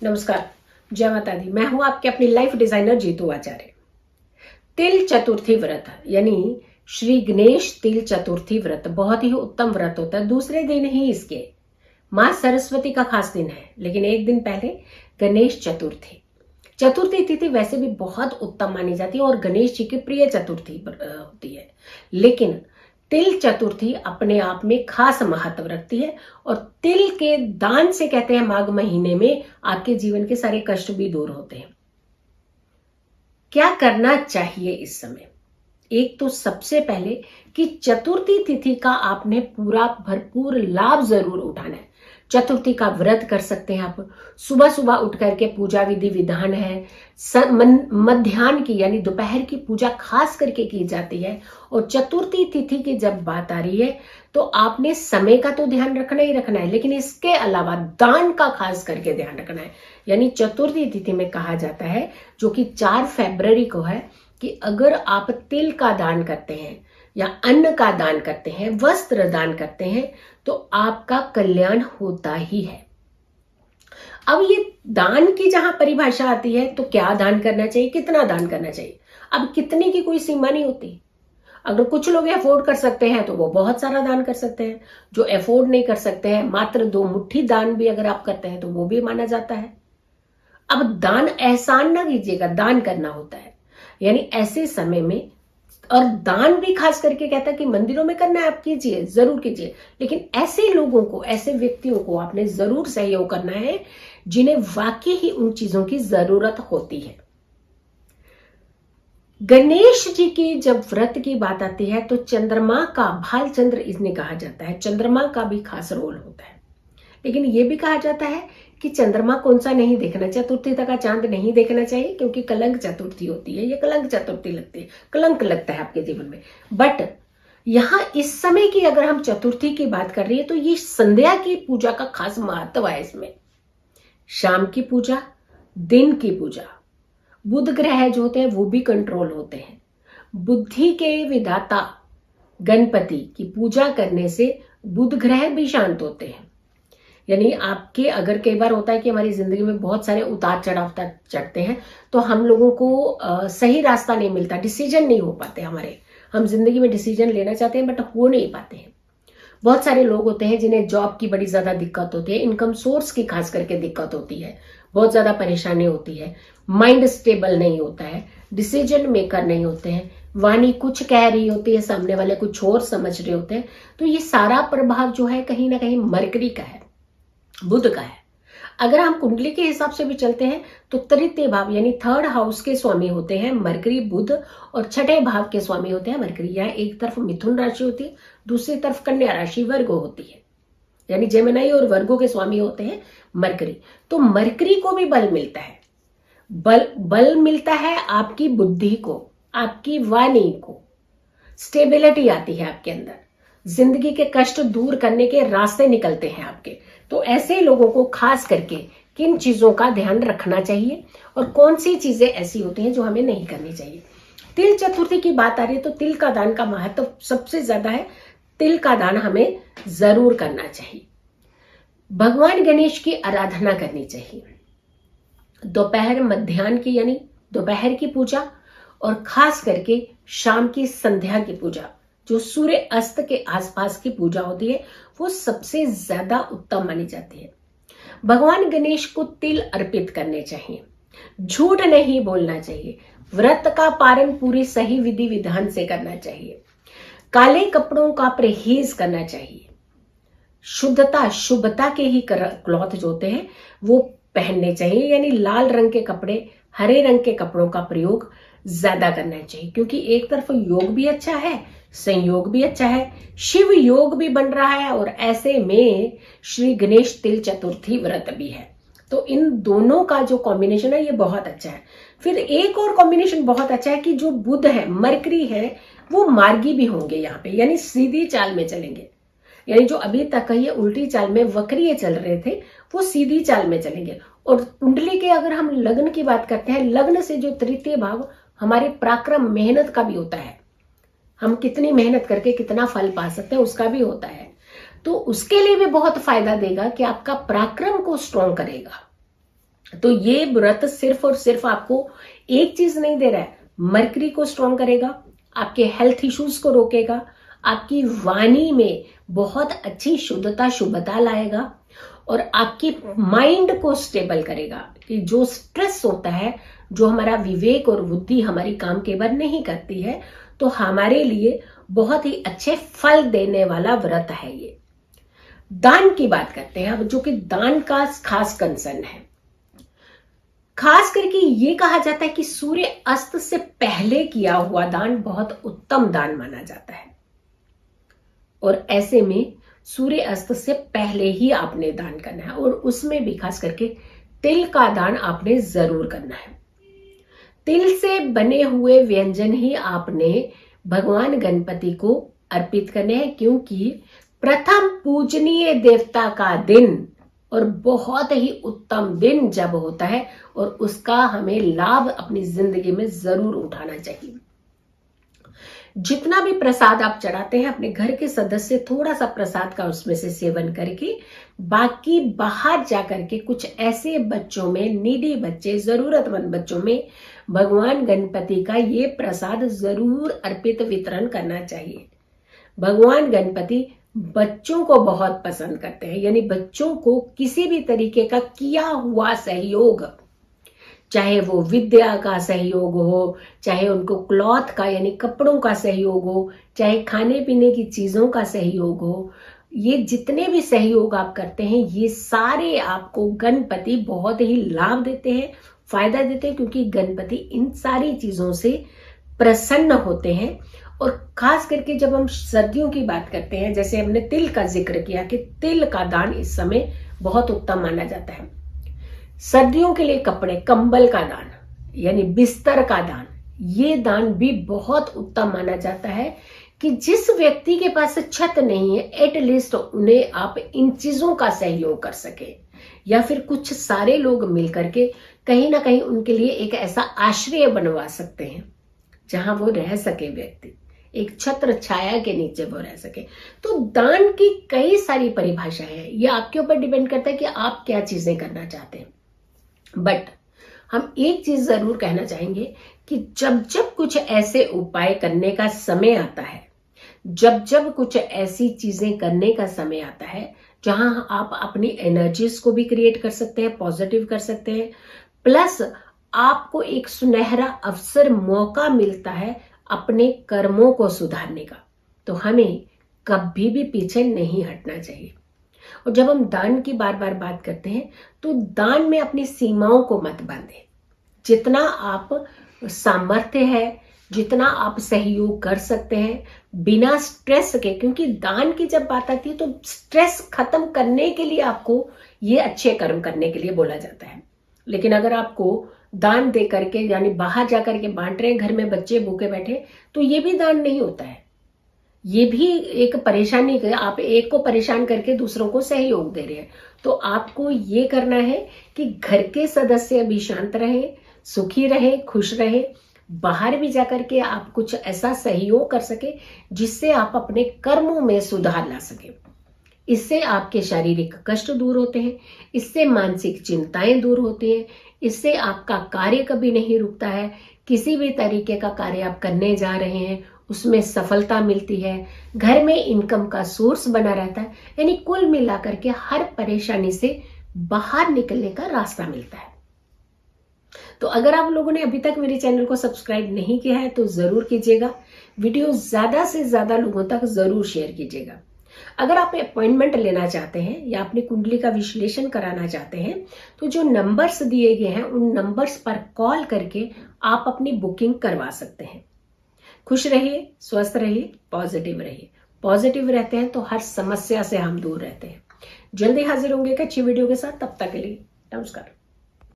नमस्कार, जय माता दी। मैं हूं आपके अपनी लाइफ डिजाइनर जीतू आचार्य। तिल चतुर्थी व्रत यानी श्री गणेश तिल चतुर्थी व्रत बहुत ही उत्तम व्रत होता है। दूसरे दिन ही इसके मां सरस्वती का खास दिन है, लेकिन एक दिन पहले गणेश चतुर्थी। चतुर्थी तिथि वैसे भी बहुत उत्तम मानी जाती है और गणेश जी की प्रिय चतुर्थी होती है, लेकिन तिल चतुर्थी अपने आप में खास महत्व रखती है। और तिल के दान से कहते हैं माघ महीने में आपके जीवन के सारे कष्ट भी दूर होते हैं। क्या करना चाहिए इस समय? एक तो सबसे पहले कि चतुर्थी तिथि का आपने पूरा भरपूर लाभ जरूर उठाना है। चतुर्थी का व्रत कर सकते हैं आप। सुबह सुबह उठ करके पूजा विधि विधान है। मध्याह्न की यानी दोपहर की पूजा खास करके की जाती है। और चतुर्थी तिथि की जब बात आ रही है तो आपने समय का तो ध्यान रखना ही रखना है, लेकिन इसके अलावा दान का खास करके ध्यान रखना है। यानी चतुर्थी तिथि में कहा जाता है, जो कि 4 फरवरी को है, कि अगर आप तिल का दान करते हैं या अन्न का दान करते हैं, वस्त्र दान करते हैं, तो आपका कल्याण होता ही है। अब ये दान की जहां परिभाषा आती है तो क्या दान करना चाहिए, कितना दान करना चाहिए। अब कितने की कोई सीमा नहीं होती। अगर कुछ लोग अफोर्ड कर सकते हैं तो वो बहुत सारा दान कर सकते हैं। जो अफोर्ड नहीं कर सकते हैं, मात्र 2 मुट्ठी दान भी अगर आप करते हैं तो वो भी माना जाता है। अब दान एहसान ना कीजिएगा, दान करना होता है। यानी ऐसे समय में, और दान भी खास करके कहता है कि मंदिरों में करना है, आप कीजिए, जरूर कीजिए, लेकिन ऐसे लोगों को, ऐसे व्यक्तियों को आपने जरूर सहयोग करना है जिन्हें वाकई ही उन चीजों की जरूरत होती है। गणेश जी की जब व्रत की बात आती है तो चंद्रमा का, भाल चंद्र इन्हें कहा जाता है, चंद्रमा का भी खास रोल होता है। लेकिन यह भी कहा जाता है कि चंद्रमा कौन सा नहीं देखना, चतुर्थी तक का चांद नहीं देखना चाहिए, क्योंकि कलंक चतुर्थी होती है। ये कलंक चतुर्थी लगती है, कलंक लगता है आपके जीवन में। बट यहां इस समय की अगर हम चतुर्थी की बात कर रही है तो ये संध्या की पूजा का खास महत्व है। इसमें शाम की पूजा, दिन की पूजा, बुध ग्रह जो होते हैं वो भी कंट्रोल होते हैं। बुद्धि के विधाता गणपति की पूजा करने से बुध ग्रह भी शांत होते हैं। यानी आपके, अगर कई बार होता है कि हमारी जिंदगी में बहुत सारे उतार चढ़ाव चढ़ते हैं तो हम लोगों को सही रास्ता नहीं मिलता, डिसीजन नहीं हो पाते हमारे। हम जिंदगी में डिसीजन लेना चाहते हैं बट हो नहीं पाते हैं। बहुत सारे लोग होते हैं जिन्हें जॉब की बड़ी ज्यादा दिक्कत होती है, इनकम सोर्स की खास करके दिक्कत होती है, बहुत ज्यादा परेशानी होती है, माइंड स्टेबल नहीं होता है, डिसीजन मेकर नहीं होते हैं, वाणी कुछ कह रही होती है, सामने वाले कुछ और समझ रहे होते हैं। तो ये सारा प्रभाव जो है कहीं ना कहीं मरकरी का है, बुध का है। अगर हम कुंडली के हिसाब से भी चलते हैं तो तृतीय भाव यानी 3rd हाउस के स्वामी होते हैं मरकरी बुध, और 6ठे भाव के स्वामी होते हैं मरकरी। यहाँ एक तरफ मिथुन राशि होती है, दूसरी तरफ कन्या राशि वर्गो होती है। यानी जेमिनी और वर्गो के स्वामी होते हैं मरकरी। तो मरकरी को भी बल मिलता है, बल मिलता है आपकी बुद्धि को, आपकी वाणी को, स्टेबिलिटी आती है आपके अंदर, जिंदगी के कष्ट दूर करने के रास्ते निकलते हैं आपके। तो ऐसे लोगों को खास करके किन चीजों का ध्यान रखना चाहिए और कौन सी चीजें ऐसी होती हैं जो हमें नहीं करनी चाहिए। तिल चतुर्थी की बात आ रही है तो तिल का दान का महत्व सबसे ज्यादा है। तिल का दान हमें जरूर करना चाहिए। भगवान गणेश की आराधना करनी चाहिए। दोपहर मध्याह्न की यानी दोपहर की पूजा, और खास करके शाम की संध्या की पूजा, जो सूर्य अस्त के आसपास की पूजा होती है, वो सबसे ज्यादा उत्तम मानी जाती है। भगवान गणेश को तिल अर्पित करने चाहिए, झूठ नहीं बोलना चाहिए, व्रत का पालन पूरी सही विधि विधान से करना चाहिए, काले कपड़ों का परहेज करना चाहिए, शुद्धता शुभता के ही क्लॉथ जो होते हैं वो पहनने चाहिए। यानी लाल रंग के कपड़े, हरे रंग के कपड़ों का प्रयोग ज्यादा करना चाहिए, क्योंकि एक तरफ योग भी अच्छा है, संयोग भी अच्छा है, शिव योग भी बन रहा है, और ऐसे में श्री गणेश तिल चतुर्थी व्रत भी है। तो इन दोनों का जो कॉम्बिनेशन है ये बहुत अच्छा है। फिर एक और कॉम्बिनेशन बहुत अच्छा है कि जो बुध है, मरकरी है, वो मार्गी भी होंगे यहाँ पे, यानी सीधी चाल में चलेंगे। यानी जो अभी तक ये उल्टी चाल में वक्रीय चल रहे थे वो सीधी चाल में चलेंगे। और कुंडली के अगर हम लग्न की बात करते हैं, लग्न से जो तृतीय भाव हमारे पराक्रम मेहनत का भी होता है, हम कितनी मेहनत करके कितना फल पा सकते हैं उसका भी होता है। तो उसके लिए भी बहुत फायदा देगा कि आपका पराक्रम को स्ट्रॉन्ग करेगा। तो ये व्रत सिर्फ और सिर्फ आपको एक चीज नहीं दे रहा है, मरकरी को स्ट्रॉन्ग करेगा, आपके हेल्थ इश्यूज को रोकेगा, आपकी वाणी में बहुत अच्छी शुद्धता शुभता लाएगा और आपकी माइंड को स्टेबल करेगा। कि जो स्ट्रेस होता है, जो हमारा विवेक और बुद्धि हमारी काम केवल नहीं करती है, तो हमारे लिए बहुत ही अच्छे फल देने वाला व्रत है ये। दान की बात करते हैं अब, जो कि दान का खास कंसर्न है। खास करके ये कहा जाता है कि सूर्य अस्त से पहले किया हुआ दान बहुत उत्तम दान माना जाता है, और ऐसे में सूर्य अस्त से पहले ही आपने दान करना है, और उसमें भी खास करके तिल का दान आपने जरूर करना है। तिल से बने हुए व्यंजन ही आपने भगवान गणपति को अर्पित करने हैं, क्योंकि प्रथम पूजनीय देवता का दिन और बहुत ही उत्तम दिन जब होता है, और उसका हमें लाभ अपनी जिंदगी में जरूर उठाना चाहिए। जितना भी प्रसाद आप चढ़ाते हैं, अपने घर के सदस्य थोड़ा सा प्रसाद का उसमें से सेवन करके, बाकी बाहर जाकर के कुछ ऐसे बच्चों में, नीडी बच्चे, जरूरतमंद बच्चों में भगवान गणपति का ये प्रसाद जरूर अर्पित वितरण करना चाहिए। भगवान गणपति बच्चों को बहुत पसंद करते हैं, यानी बच्चों को किसी भी तरीके का किया हुआ सहयोग, चाहे वो विद्या का सहयोग हो, चाहे उनको क्लॉथ का यानी कपड़ों का सहयोग हो, चाहे खाने पीने की चीजों का सहयोग हो, ये जितने भी सहयोग आप करते हैं, ये सारे आपको गणपति बहुत ही लाभ देते हैं, फायदा देते हैं, क्योंकि गणपति इन सारी चीजों से प्रसन्न होते हैं। और खास करके जब हम सर्दियों की बात करते हैं, जैसे हमने तिल का जिक्र किया कि तिल का दान इस समय बहुत उत्तम माना जाता है। सर्दियों के लिए कपड़े, कंबल का दान यानी बिस्तर का दान, ये दान भी बहुत उत्तम माना जाता है। कि जिस व्यक्ति के पास छत नहीं है, एटलीस्ट उन्हें आप इन चीजों का सहयोग कर सके, या फिर कुछ सारे लोग मिलकर के कहीं ना कहीं उनके लिए एक ऐसा आश्रय बनवा सकते हैं जहां वो रह सके, व्यक्ति एक छत्र छाया के नीचे वो रह सके। तो दान की कई सारी परिभाषाएं हैं, ये आपके ऊपर डिपेंड करता है कि आप क्या चीजें करना चाहते हैं। बट हम एक चीज जरूर कहना चाहेंगे कि जब जब कुछ ऐसे उपाय करने का समय आता है, जब जब कुछ ऐसी चीजें करने का समय आता है जहां आप अपनी एनर्जीज को भी क्रिएट कर सकते हैं, पॉजिटिव कर सकते हैं, प्लस आपको एक सुनहरा अवसर, मौका मिलता है अपने कर्मों को सुधारने का, तो हमें कभी भी पीछे नहीं हटना चाहिए। और जब हम दान की बार बार बात करते हैं, तो दान में अपनी सीमाओं को मत बांधे। जितना आप सामर्थ्य है, जितना आप सहयोग कर सकते हैं बिना स्ट्रेस के, क्योंकि दान की जब बात आती है तो स्ट्रेस खत्म करने के लिए आपको ये अच्छे कर्म करने के लिए बोला जाता है। लेकिन अगर आपको दान दे करके यानी बाहर जाकर के बांट रहे हैं, घर में बच्चे भूखे बैठे, तो ये भी दान नहीं होता है, ये भी एक परेशानी है। आप एक को परेशान करके दूसरों को सहयोग दे रहे हैं। तो आपको ये करना है कि घर के सदस्य भी शांत रहे, सुखी रहे, खुश रहे, बाहर भी जाकर के आप कुछ ऐसा सहयोग कर सके जिससे आप अपने कर्मों में सुधार ला सके। इससे आपके शारीरिक कष्ट दूर होते हैं, इससे मानसिक चिंताएं दूर होती हैं, इससे आपका कार्य कभी नहीं रुकता है। किसी भी तरीके का कार्य आप करने जा रहे हैं उसमें सफलता मिलती है, घर में इनकम का सोर्स बना रहता है, यानी कुल मिलाकर के हर परेशानी से बाहर निकलने का रास्ता मिलता है। तो अगर आप लोगों ने अभी तक मेरे चैनल को सब्सक्राइब नहीं किया है तो जरूर कीजिएगा, वीडियो ज्यादा से ज्यादा लोगों तक जरूर शेयर कीजिएगा। अगर आप अपॉइंटमेंट लेना चाहते हैं या अपनी कुंडली का विश्लेषण कराना चाहते हैं, तो जो नंबर्स दिए गए हैं उन नंबर्स पर कॉल करके आप अपनी बुकिंग करवा सकते हैं। खुश रहिए, स्वस्थ रहिए, पॉजिटिव रहिए। पॉजिटिव रहते हैं तो हर समस्या से हम दूर रहते हैं। जल्दी हाजिर होंगे एक अच्छी वीडियो के साथ, तब तक के लिए नमस्कार।